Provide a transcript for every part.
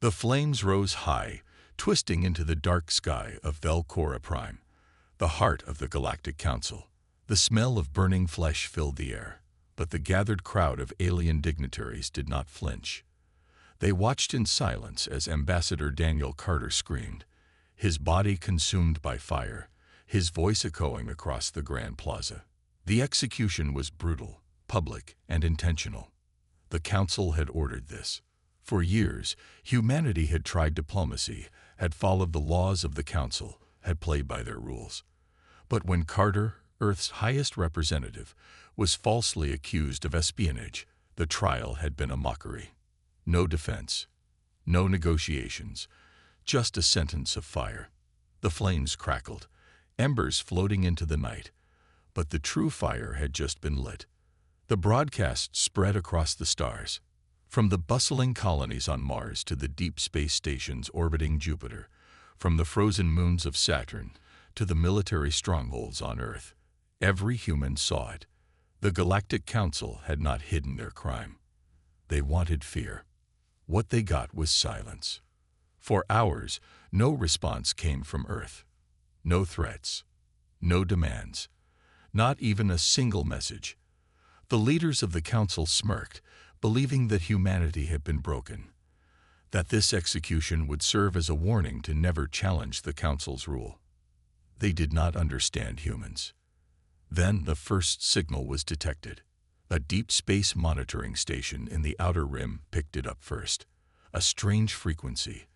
The flames rose high, twisting into the dark sky of Velcora Prime, the heart of the Galactic Council. The smell of burning flesh filled the air, but the gathered crowd of alien dignitaries did not flinch. They watched in silence as Ambassador Daniel Carter screamed, his body consumed by fire, his voice echoing across the Grand Plaza. The execution was brutal, public, and intentional. The Council had ordered this. For years, humanity had tried diplomacy, had followed the laws of the Council, had played by their rules. But when Carter, Earth's highest representative, was falsely accused of espionage, the trial had been a mockery. No defense, no negotiations, just a sentence of fire. The flames crackled, embers floating into the night, but the true fire had just been lit. The broadcast spread across the stars, from the bustling colonies on Mars to the deep space stations orbiting Jupiter, from the frozen moons of Saturn to the military strongholds on Earth. Every human saw it. The Galactic Council had not hidden their crime. They wanted fear. What they got was silence. For hours, no response came from Earth. No threats, no demands, not even a single message. The leaders of the Council smirked, believing that humanity had been broken, that this execution would serve as a warning to never challenge the Council's rule. They did not understand humans. Then the first signal was detected. A deep space monitoring station in the outer rim picked it up first. A strange frequency,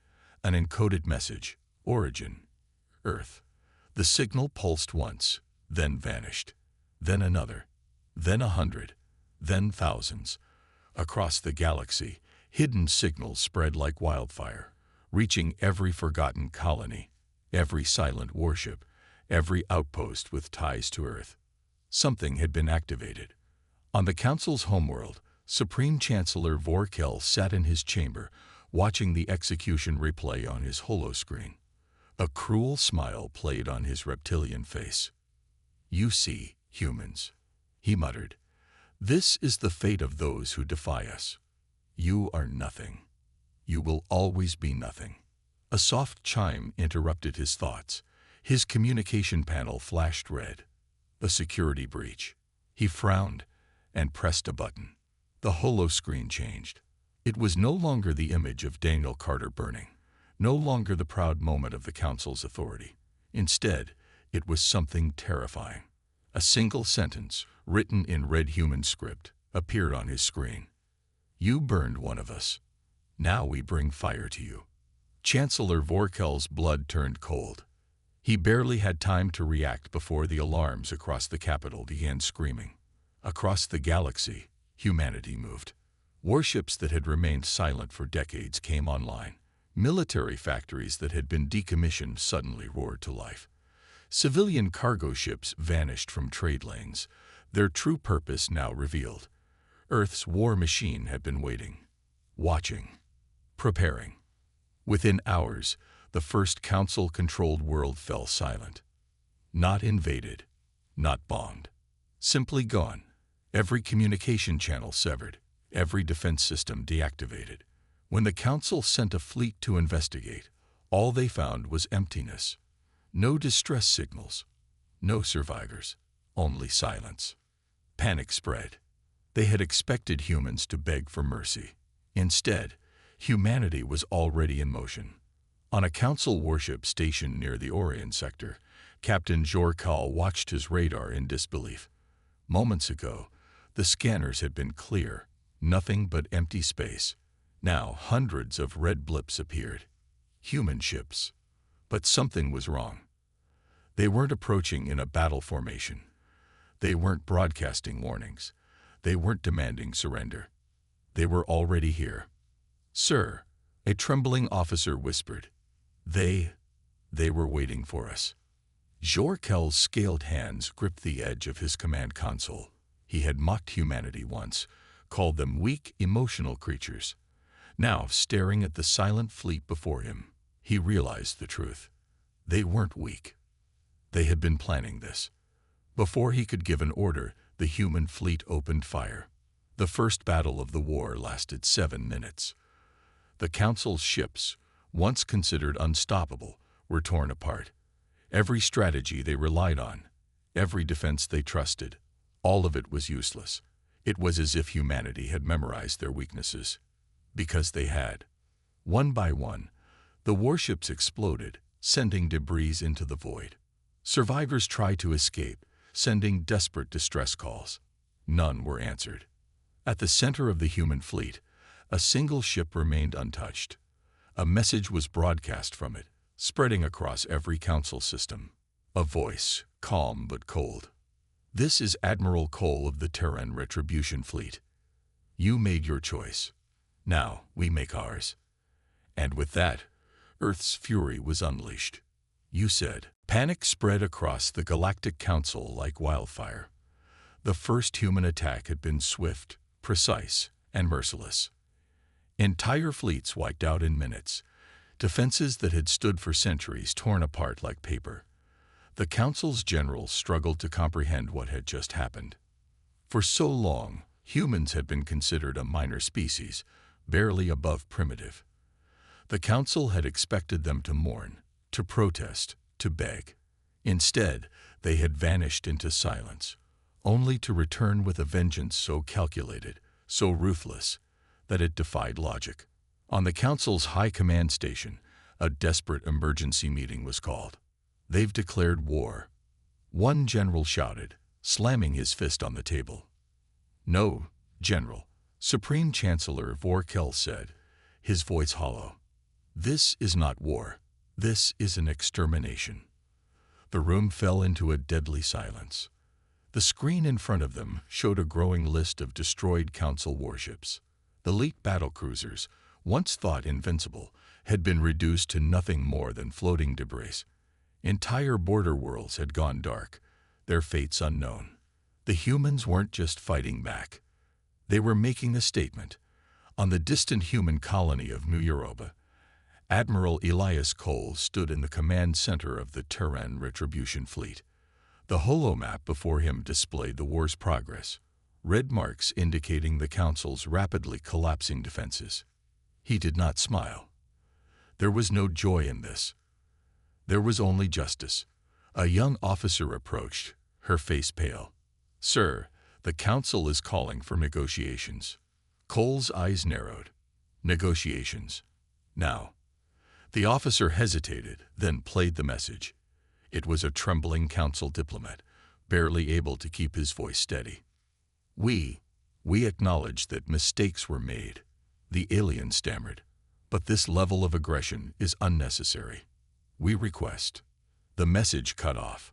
an encoded message, origin, Earth. The signal pulsed once, then vanished. Then another, then 100, then thousands. Across the galaxy, hidden signals spread like wildfire, reaching every forgotten colony, every silent warship, every outpost with ties to Earth. Something had been activated. On the Council's homeworld, Supreme Chancellor Vorkel sat in his chamber, watching the execution replay on his holoscreen. A cruel smile played on his reptilian face. "You see, humans," he muttered. "This is the fate of those who defy us. You are nothing. You will always be nothing." A soft chime interrupted his thoughts. His communication panel flashed red. A security breach. He frowned and pressed a button. The holoscreen changed. It was no longer the image of Daniel Carter burning, no longer the proud moment of the Council's authority. Instead, it was something terrifying. A single sentence, written in red human script, appeared on his screen. "You burned one of us. Now we bring fire to you." Chancellor Vorkel's blood turned cold. He barely had time to react before the alarms across the capital began screaming. Across the galaxy, humanity moved. Warships that had remained silent for decades came online. Military factories that had been decommissioned suddenly roared to life. Civilian cargo ships vanished from trade lanes, their true purpose now revealed. Earth's war machine had been waiting, watching, preparing. Within hours, the first Council-controlled world fell silent. Not invaded, not bombed. Simply gone. Every communication channel severed, every defense system deactivated. When the Council sent a fleet to investigate, all they found was emptiness. No distress signals, no survivors, only silence. Panic spread. They had expected humans to beg for mercy. Instead, humanity was already in motion. On a Council warship stationed near the Orion sector, Captain Jorkal watched his radar in disbelief. Moments ago, the scanners had been clear, nothing but empty space. Now hundreds of red blips appeared. Human ships. But something was wrong. They weren't approaching in a battle formation. They weren't broadcasting warnings. They weren't demanding surrender. They were already here. "Sir," a trembling officer whispered. They were waiting for us." Jorkel's scaled hands gripped the edge of his command console. He had mocked humanity once, called them weak, emotional creatures. Now, staring at the silent fleet before him, he realized the truth. They weren't weak. They had been planning this. Before he could give an order, the human fleet opened fire. The first battle of the war lasted 7 minutes. The Council's ships, once considered unstoppable, were torn apart. Every strategy they relied on, every defense they trusted, all of it was useless. It was as if humanity had memorized their weaknesses. Because they had. One by one, the warships exploded, sending debris into the void. Survivors tried to escape, sending desperate distress calls. None were answered. At the center of the human fleet, a single ship remained untouched. A message was broadcast from it, spreading across every council system. A voice, calm but cold. "This is Admiral Cole of the Terran Retribution Fleet. You made your choice. Now we make ours." And with that, Earth's fury was unleashed. You said. Panic spread across the Galactic Council like wildfire. The first human attack had been swift, precise, and merciless. Entire fleets wiped out in minutes, defenses that had stood for centuries torn apart like paper. The Council's generals struggled to comprehend what had just happened. For so long, humans had been considered a minor species, barely above primitive. The Council had expected them to mourn, to protest, to beg. Instead, they had vanished into silence, only to return with a vengeance so calculated, so ruthless, that it defied logic. On the Council's high command station, a desperate emergency meeting was called. "They've declared war," one general shouted, slamming his fist on the table. "No, General," Supreme Chancellor Vorkel said, his voice hollow. "This is not war. This is an extermination." The room fell into a deadly silence. The screen in front of them showed a growing list of destroyed Council warships. The elite battlecruisers, once thought invincible, had been reduced to nothing more than floating debris. Entire border worlds had gone dark, their fates unknown. The humans weren't just fighting back. They were making a statement. On the distant human colony of New Europa, Admiral Elias Cole stood in the command center of the Terran Retribution Fleet. The holomap before him displayed the war's progress, red marks indicating the Council's rapidly collapsing defenses. He did not smile. There was no joy in this. There was only justice. A young officer approached, her face pale. "Sir, the Council is calling for negotiations." Cole's eyes narrowed. "Negotiations. Now." The officer hesitated, then played the message. It was a trembling Council diplomat, barely able to keep his voice steady. We acknowledge that mistakes were made," the alien stammered. "But this level of aggression is unnecessary. We request." The message cut off.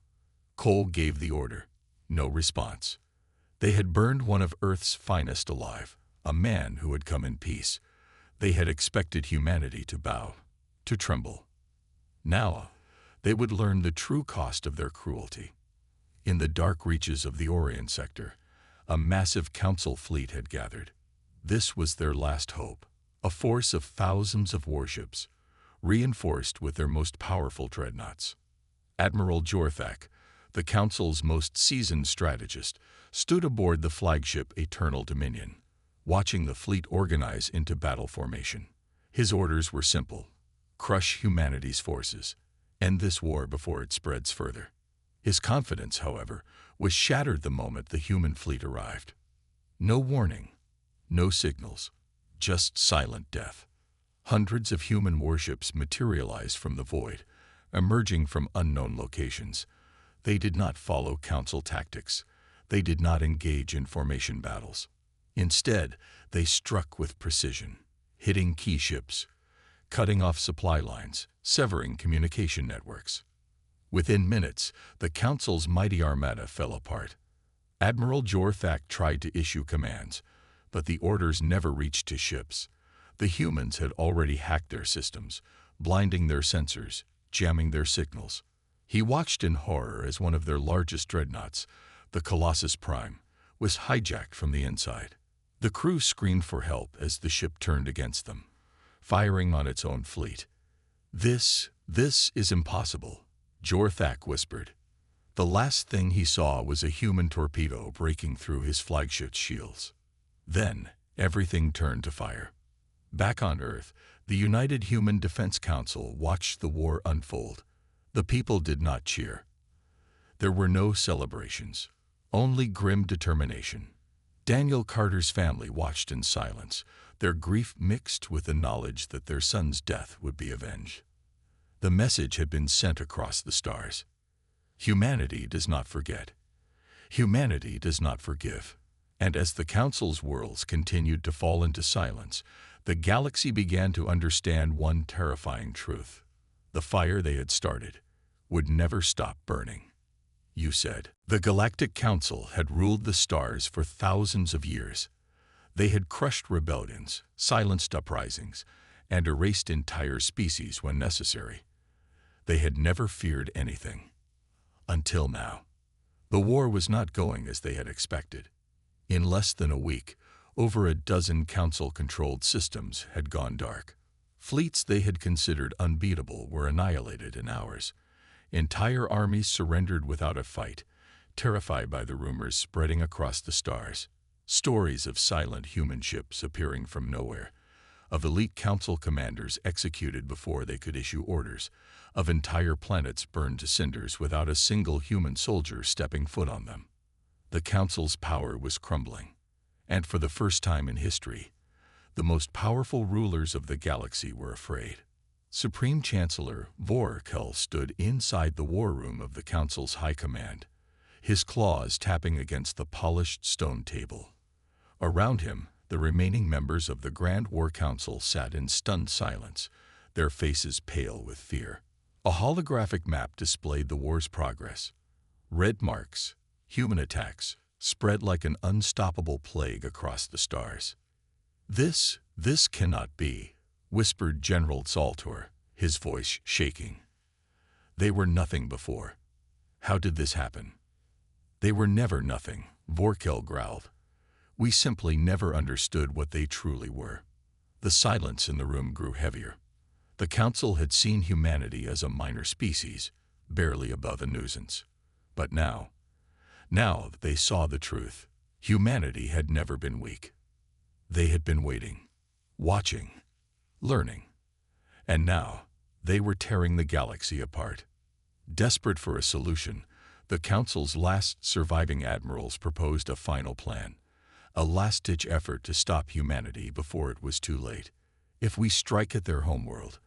Cole gave the order. No response. They had burned one of Earth's finest alive, a man who had come in peace. They had expected humanity to bow, to tremble. Now, they would learn the true cost of their cruelty. In the dark reaches of the Orient sector, a massive Council fleet had gathered. This was their last hope, a force of thousands of warships, reinforced with their most powerful dreadnoughts. Admiral Jorthak, the Council's most seasoned strategist, stood aboard the flagship Eternal Dominion, watching the fleet organize into battle formation. His orders were simple: crush humanity's forces, end this war before it spreads further. His confidence, however, was shattered the moment the human fleet arrived. No warning, no signals, just silent death. Hundreds of human warships materialized from the void, emerging from unknown locations. They did not follow Council tactics. They did not engage in formation battles. Instead, they struck with precision, hitting key ships, cutting off supply lines, severing communication networks. Within minutes, the Council's mighty armada fell apart. Admiral Jorthak tried to issue commands, but the orders never reached his ships. The humans had already hacked their systems, blinding their sensors, jamming their signals. He watched in horror as one of their largest dreadnoughts, the Colossus Prime, was hijacked from the inside. The crew screamed for help as the ship turned against them, firing on its own fleet. This is impossible," Jorthak whispered. The last thing he saw was a human torpedo breaking through his flagship's shields. Then, everything turned to fire. Back on Earth, The United Human Defense Council watched the war unfold. The people did not cheer. There were no celebrations, only grim determination. Daniel Carter's family watched in silence, their grief mixed with the knowledge that their son's death would be avenged. The message had been sent across the stars. Humanity does not forget. Humanity does not forgive. And as the Council's worlds continued to fall into silence, the galaxy began to understand one terrifying truth. The fire they had started would never stop burning. You said. The Galactic Council had ruled the stars for thousands of years. They had crushed rebellions, silenced uprisings, and erased entire species when necessary. They had never feared anything. Until now. The war was not going as they had expected. In less than a week, over a dozen Council-controlled systems had gone dark. Fleets they had considered unbeatable were annihilated in hours. Entire armies surrendered without a fight, terrified by the rumors spreading across the stars. Stories of silent human ships appearing from nowhere, of elite Council commanders executed before they could issue orders, of entire planets burned to cinders without a single human soldier stepping foot on them. The Council's power was crumbling, and for the first time in history, the most powerful rulers of the galaxy were afraid. Supreme Chancellor Vorkel stood inside the war room of the Council's High Command, his claws tapping against the polished stone table. Around him, the remaining members of the Grand War Council sat in stunned silence, their faces pale with fear. A holographic map displayed the war's progress. Red marks, human attacks, spread like an unstoppable plague across the stars. This cannot be, whispered General Zaltor, his voice shaking. They were nothing before. How did this happen? They were never nothing, Vorkel growled. We simply never understood what they truly were. The silence in the room grew heavier. The Council had seen humanity as a minor species, barely above a nuisance. But now they saw the truth. Humanity had never been weak. They had been waiting, watching, learning. And now, they were tearing the galaxy apart. Desperate for a solution, the Council's last surviving admirals proposed a final plan, a last-ditch effort to stop humanity before it was too late. If we strike at their homeworld,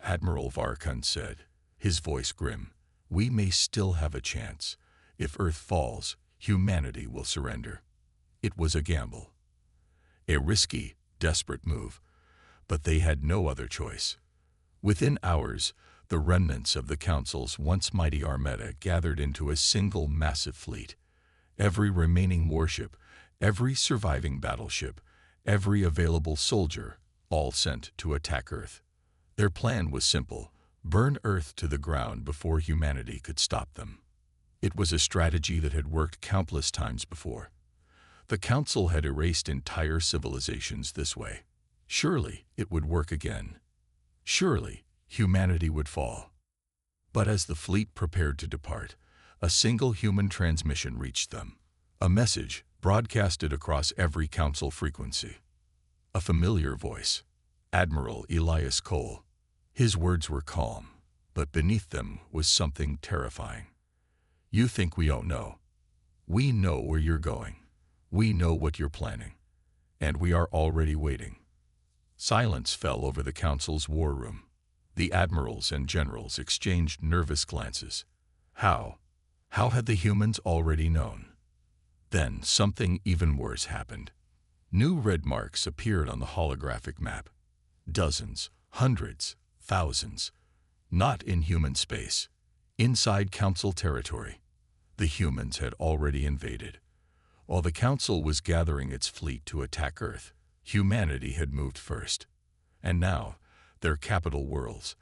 Admiral Varkun said, his voice grim, we may still have a chance. If Earth falls, humanity will surrender. It was a gamble. A risky, desperate move, but they had no other choice. Within hours, the remnants of the Council's once mighty armada gathered into a single massive fleet. Every remaining warship, every surviving battleship, every available soldier, all sent to attack Earth. Their plan was simple: burn Earth to the ground before humanity could stop them. It was a strategy that had worked countless times before. The Council had erased entire civilizations this way. Surely it would work again. Surely humanity would fall. But as the fleet prepared to depart, a single human transmission reached them. A message broadcasted across every Council frequency. A familiar voice. Admiral Elias Cole. His words were calm, but beneath them was something terrifying. You think we don't know. We know where you're going. We know what you're planning. And we are already waiting. Silence fell over the Council's war room. The admirals and generals exchanged nervous glances. How had the humans already known? Then something even worse happened. New red marks appeared on the holographic map. Dozens, hundreds, thousands. Not in human space. Inside Council territory. The humans had already invaded. While the Council was gathering its fleet to attack Earth, humanity had moved first. And now, their capital worlds,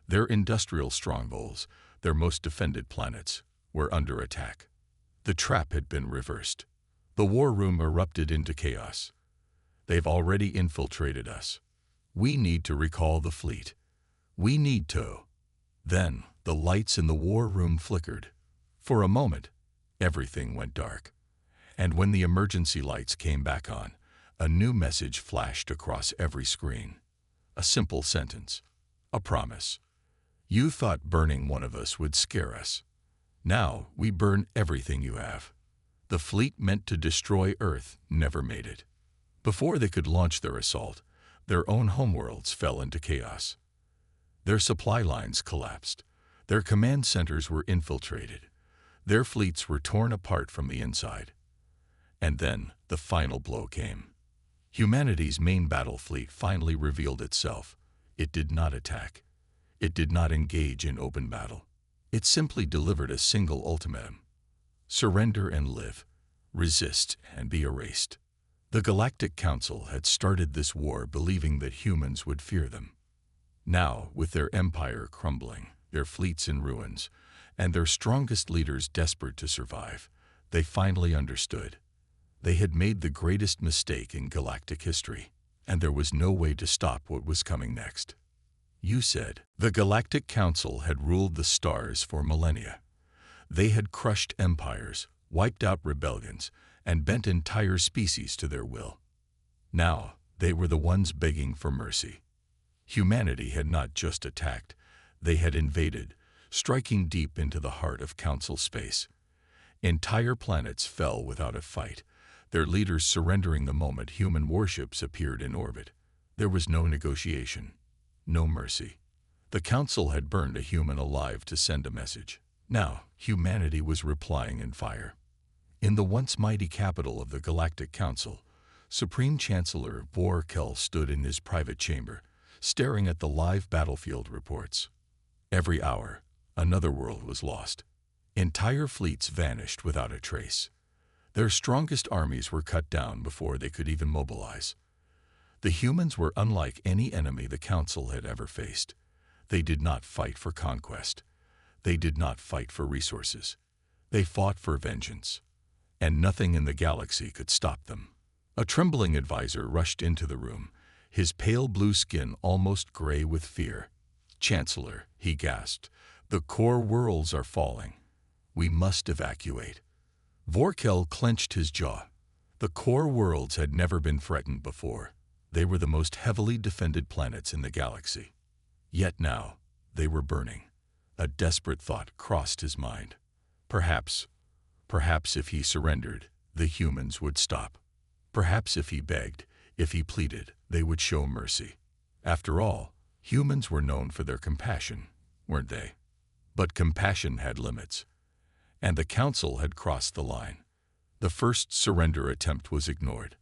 their industrial strongholds, their most defended planets, were under attack. The trap had been reversed. The war room erupted into chaos. They've already infiltrated us. We need to recall the fleet. We need to. Then, the lights in the war room flickered. For a moment, everything went dark. And when the emergency lights came back on, a new message flashed across every screen. A simple sentence. A promise. You thought burning one of us would scare us. Now we burn everything you have. The fleet meant to destroy Earth never made it. Before they could launch their assault, their own homeworlds fell into chaos. Their supply lines collapsed. Their command centers were infiltrated. Their fleets were torn apart from the inside. And then the final blow came. Humanity's main battle fleet finally revealed itself. It did not attack. It did not engage in open battle. It simply delivered a single ultimatum. Surrender and live. Resist and be erased. The Galactic Council had started this war believing that humans would fear them. Now, with their empire crumbling, their fleets in ruins, and their strongest leaders desperate to survive, they finally understood. They had made the greatest mistake in galactic history, and there was no way to stop what was coming next. You said, the Galactic Council had ruled the stars for millennia. They had crushed empires, wiped out rebellions, and bent entire species to their will. Now, they were the ones begging for mercy. Humanity had not just attacked, they had invaded, striking deep into the heart of Council space. Entire planets fell without a fight, their leaders surrendering the moment human warships appeared in orbit. There was no negotiation, no mercy. The Council had burned a human alive to send a message. Now, humanity was replying in fire. In the once mighty capital of the Galactic Council, Supreme Chancellor Vorkel stood in his private chamber, staring at the live battlefield reports. Every hour, another world was lost. Entire fleets vanished without a trace. Their strongest armies were cut down before they could even mobilize. The humans were unlike any enemy the Council had ever faced. They did not fight for conquest. They did not fight for resources. They fought for vengeance. And nothing in the galaxy could stop them. A trembling advisor rushed into the room, his pale blue skin almost gray with fear. "Chancellor," he gasped, "the core worlds are falling. We must evacuate." Vorkel clenched his jaw. The core worlds had never been threatened before. They were the most heavily defended planets in the galaxy. Yet now, they were burning. A desperate thought crossed his mind. Perhaps if he surrendered, the humans would stop. Perhaps if he begged, if he pleaded, they would show mercy. After all, humans were known for their compassion, weren't they? But compassion had limits. And the Council had crossed the line. The first surrender attempt was ignored.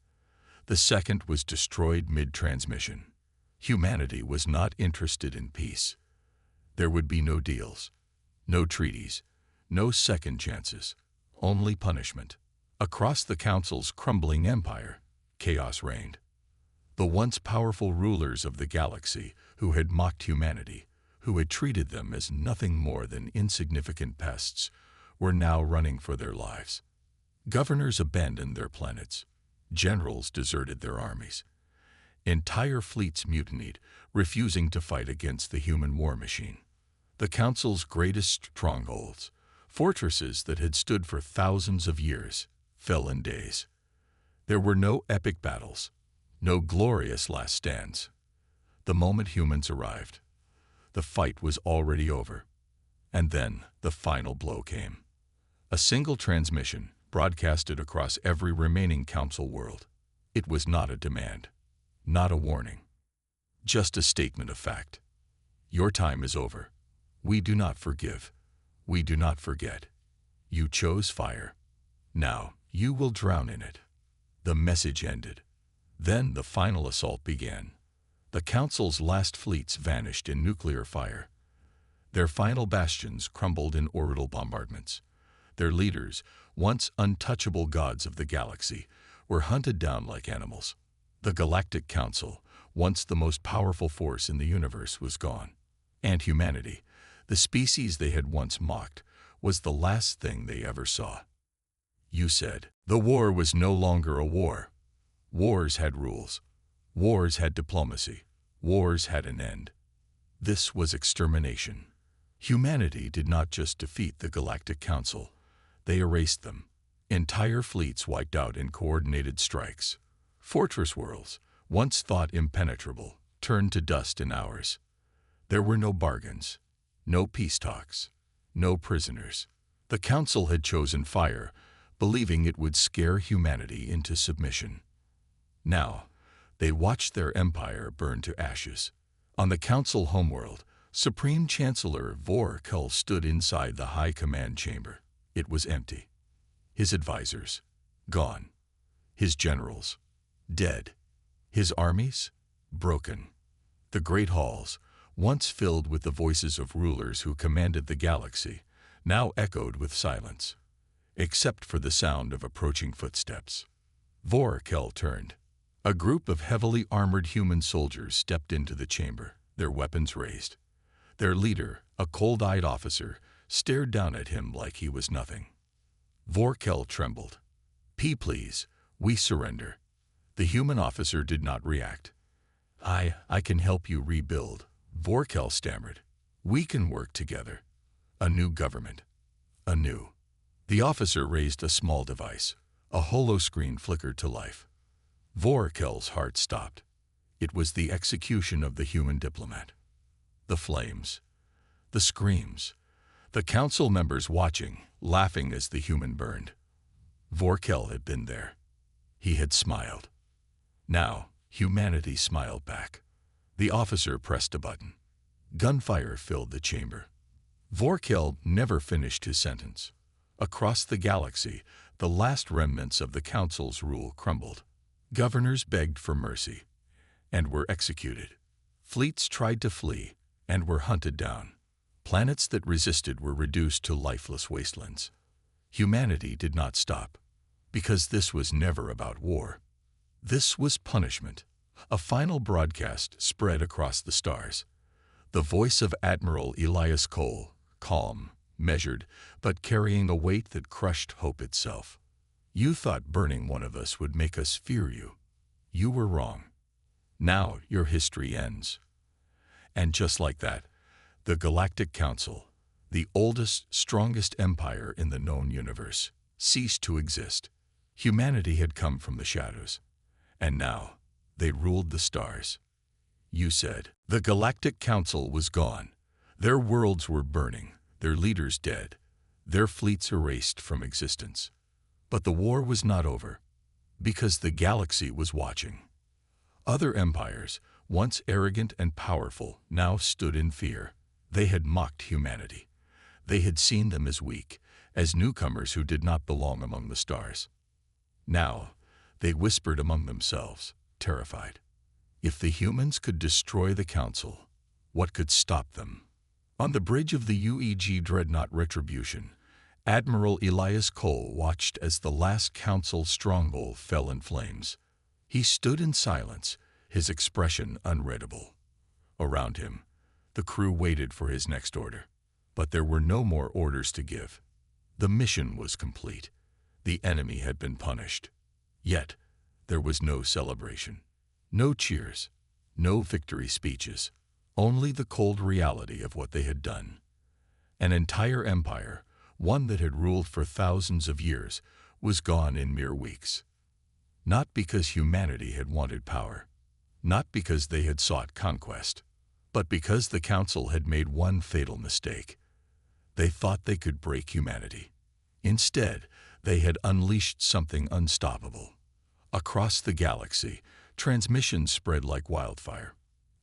The second was destroyed mid-transmission. Humanity was not interested in peace. There would be no deals, no treaties, no second chances, only punishment. Across the Council's crumbling empire, chaos reigned. The once powerful rulers of the galaxy who had mocked humanity, who had treated them as nothing more than insignificant pests, were now running for their lives. Governors abandoned their planets. Generals deserted their armies. Entire fleets mutinied, refusing to fight against the human war machine. The Council's greatest strongholds, fortresses that had stood for thousands of years, fell in days. There were no epic battles, no glorious last stands. The moment humans arrived, the fight was already over. And then the final blow came. A single transmission broadcasted across every remaining Council world. It was not a demand, not a warning, just a statement of fact. Your time is over. We do not forgive. We do not forget. You chose fire. Now you will drown in it. The message ended. Then the final assault began. The Council's last fleets vanished in nuclear fire. Their final bastions crumbled in orbital bombardments. Their leaders, once untouchable gods of the galaxy, were hunted down like animals. The Galactic Council, once the most powerful force in the universe, was gone. And humanity, the species they had once mocked, was the last thing they ever saw. You said, the war was no longer a war. Wars had rules. Wars had diplomacy. Wars had an end. This was extermination. Humanity did not just defeat the Galactic Council. They erased them. Entire fleets wiped out in coordinated strikes. Fortress worlds, once thought impenetrable, turned to dust in hours. There were no bargains, no peace talks, no prisoners. The Council had chosen fire, believing it would scare humanity into submission. Now, they watched their empire burn to ashes. On the Council homeworld, Supreme Chancellor Vorkel stood inside the High Command Chamber. It was empty. His advisors, gone. His generals, dead. His armies, broken. The great halls, once filled with the voices of rulers who commanded the galaxy, now echoed with silence, except for the sound of approaching footsteps. Vorkel turned. A group of heavily armored human soldiers stepped into the chamber, their weapons raised. Their leader, a cold-eyed officer, stared down at him like he was nothing. Vorkel trembled. Please, we surrender." The human officer did not react. I can help you rebuild," Vorkel stammered. "We can work together. A new government. Anew." The officer raised a small device. A holoscreen flickered to life. Vorkel's heart stopped. It was the execution of the human diplomat. The flames. The screams. The council members watching, laughing as the human burned. Vorkel had been there. He had smiled. Now, humanity smiled back. The officer pressed a button. Gunfire filled the chamber. Vorkel never finished his sentence. Across the galaxy, the last remnants of the council's rule crumbled. Governors begged for mercy and were executed. Fleets tried to flee and were hunted down. Planets that resisted were reduced to lifeless wastelands. Humanity did not stop, because this was never about war. This was punishment. A final broadcast spread across the stars. The voice of Admiral Elias Cole, calm, measured, but carrying a weight that crushed hope itself. "You thought burning one of us would make us fear you. You were wrong. Now your history ends." And just like that, the Galactic Council, the oldest, strongest empire in the known universe, ceased to exist. Humanity had come from the shadows, and now they ruled the stars. You said. The Galactic Council was gone. Their worlds were burning, their leaders dead, their fleets erased from existence. But the war was not over, because the galaxy was watching. Other empires, once arrogant and powerful, now stood in fear. They had mocked humanity. They had seen them as weak, as newcomers who did not belong among the stars. Now, they whispered among themselves, terrified. If the humans could destroy the Council, what could stop them? On the bridge of the UEG Dreadnought Retribution, Admiral Elias Cole watched as the last Council stronghold fell in flames. He stood in silence, his expression unreadable. Around him, the crew waited for his next order. But there were no more orders to give. The mission was complete. The enemy had been punished. Yet, there was no celebration. No cheers. No victory speeches. Only the cold reality of what they had done. An entire empire, one that had ruled for thousands of years, was gone in mere weeks. Not because humanity had wanted power. Not because they had sought conquest. But because the Council had made one fatal mistake. They thought they could break humanity. Instead, they had unleashed something unstoppable. Across the galaxy, transmissions spread like wildfire.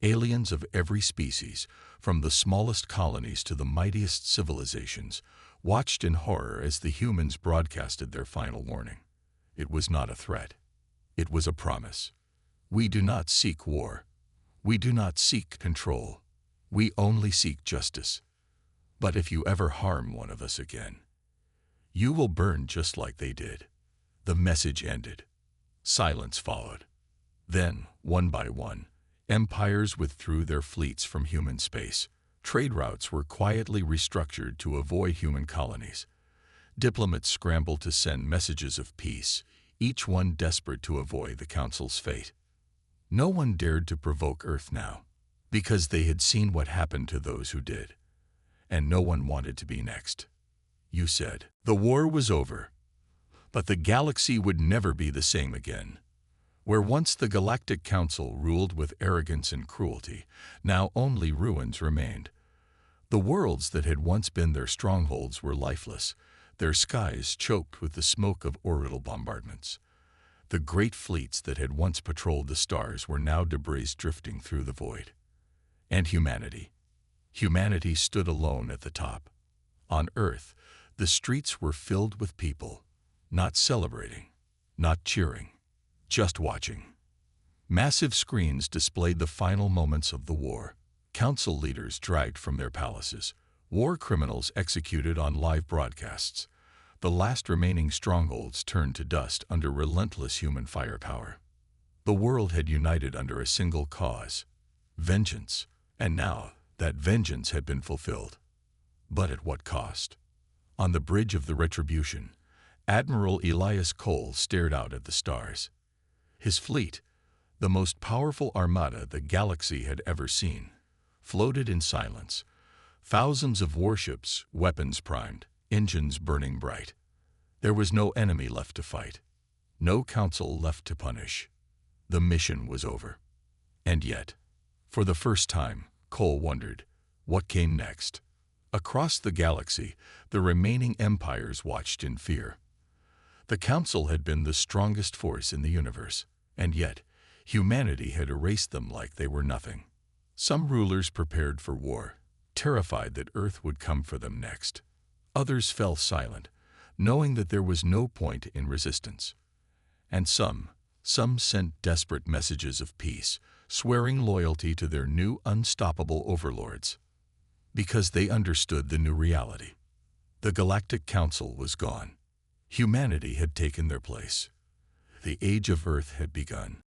Aliens of every species, from the smallest colonies to the mightiest civilizations, watched in horror as the humans broadcasted their final warning. It was not a threat. It was a promise. We do not seek war. We do not seek control. We only seek justice. But if you ever harm one of us again, you will burn just like they did. The message ended. Silence followed. Then, one by one, empires withdrew their fleets from human space. Trade routes were quietly restructured to avoid human colonies. Diplomats scrambled to send messages of peace, each one desperate to avoid the Council's fate. No one dared to provoke Earth now, because they had seen what happened to those who did. And no one wanted to be next. You said. The war was over, but the galaxy would never be the same again. Where once the Galactic Council ruled with arrogance and cruelty, now only ruins remained. The worlds that had once been their strongholds were lifeless, their skies choked with the smoke of orbital bombardments. The great fleets that had once patrolled the stars were now debris drifting through the void. And humanity. Humanity stood alone at the top. On Earth, the streets were filled with people, not celebrating, not cheering, just watching. Massive screens displayed the final moments of the war. Council leaders dragged from their palaces, war criminals executed on live broadcasts. The last remaining strongholds turned to dust under relentless human firepower. The world had united under a single cause, vengeance, and now that vengeance had been fulfilled. But at what cost? On the bridge of the Retribution, Admiral Elias Cole stared out at the stars. His fleet, the most powerful armada the galaxy had ever seen, floated in silence. Thousands of warships, weapons primed, engines burning bright. There was no enemy left to fight, no council left to punish. The mission was over. And yet, for the first time, Cole wondered, what came next? Across the galaxy, the remaining empires watched in fear. The council had been the strongest force in the universe, and yet, humanity had erased them like they were nothing. Some rulers prepared for war, terrified that Earth would come for them next. Others fell silent, knowing that there was no point in resistance. And some sent desperate messages of peace, swearing loyalty to their new unstoppable overlords. Because they understood the new reality. The Galactic Council was gone. Humanity had taken their place. The age of Earth had begun.